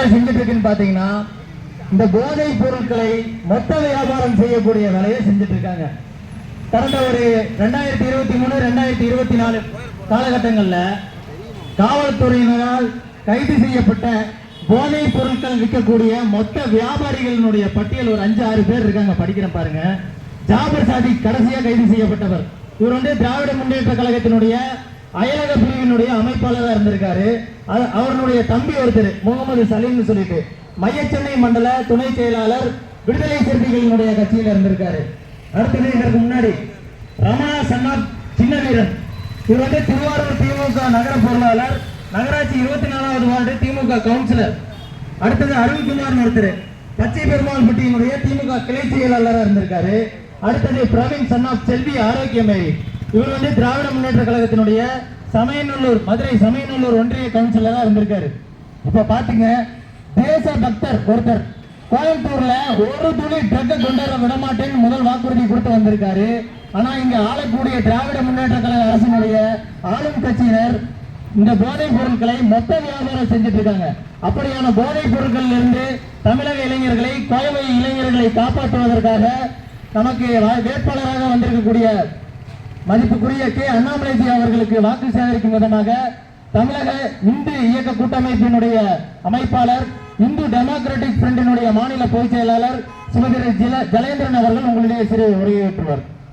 வேலை செஞ்சுட்டு இருக்குன்னு பாத்தீங்கன்னா இந்த போதைப் பொருட்களை மொத்த வியாபாரம் செய்யக்கூடிய வேலையை செஞ்சுட்டு இருக்காங்க. கடந்த ஒரு 2023 2024 காலகட்டங்களில் காவல்துறையினரால் கைது செய்யப்பட்ட போதைப் பொருட்கள் விற்கக்கூடிய மொத்த வியாபாரிகளினுடைய பட்டியல் ஒரு 5-6 பேர் இருக்காங்க. படிக்கிறேன் பாருங்க. ஜாபர் சாதிக் கடைசியா கைது செய்யப்பட்டவர். இவர் வந்து திராவிட முன்னேற்ற கழகத்தினுடைய அயலக பிரிவினுடைய அமைப்பாளராக இருந்திருக்காரு. அவருடைய தம்பி ஒருத்தர் முகமது சலீம்னு சொல்லிட்டு மையச்சென்னை மண்டல துணை செயலாளர் விடுதலை சிறுத்தைகளினுடைய கட்சியில் இருந்திருக்காரு. அடுத்தது இதற்கு முன்னாடி ரமணா சன்னா சின்ன வீரன், இவர் வந்து திருவாரூர் திமுக நகர பொருளாளர், நகராட்சி 24வது வார்டு திமுக கவுன்சிலர். அடுத்தது அருண்குமார் ஒருத்தர் பச்சை பெருமாள் பட்டியினுடைய திமுக கிளை செயலாளராக இருந்திருக்காரு. அடுத்தது பிரவீன் சன்னாப் செல்வி ஆரோக்கியமேரி, இவர் வந்து திராவிட முன்னேற்ற கழகத்தினுடைய சமயநல்லூர் மதுரை சமயநல்லூர் ஒன்றிய கவுன்சிலராக இருந்திருக்காரு. இப்ப பாத்தீங்க, தேச பக்தர் ஒருத்தர் கோயம்புத்தூர்ல ஒரு துளி ட்ரக்கை கொண்டு வர விடமாட்டேன்னு முதல் வாக்குறுதி கொடுத்து வந்திருக்காரு. ஆனா இங்க ஆளக்கூடிய திராவிட முன்னேற்ற கழக அரசினுடைய ஆளும் கட்சியினர் இந்த போதைப் பொருட்களை மொத்த வியாபாரம் செஞ்சுட்டு இருக்காங்க. அப்படியான போதைப் பொருட்களில் இருந்து தமிழக இளைஞர்களை, கோவை இளைஞர்களை காப்பாற்றுவதற்காக நமக்கு வேட்பாளராக வந்திருக்கக்கூடிய மதிப்புக்குரிய கே அண்ணாமலைஜி அவர்களுக்கு வாக்கு சேகரிக்கும் விதமாக தமிழக இந்து இயக்க கூட்டமைப்பினுடைய அமைப்பாளர், இந்து டெமோக்ராட்டிக் ஃப்ரண்டினுடைய மாநில பொதுச் செயலாளர் சுமதி ஜலேந்திரன் அவர்கள் உங்களுடைய சிறு உரையாற்றுவார்.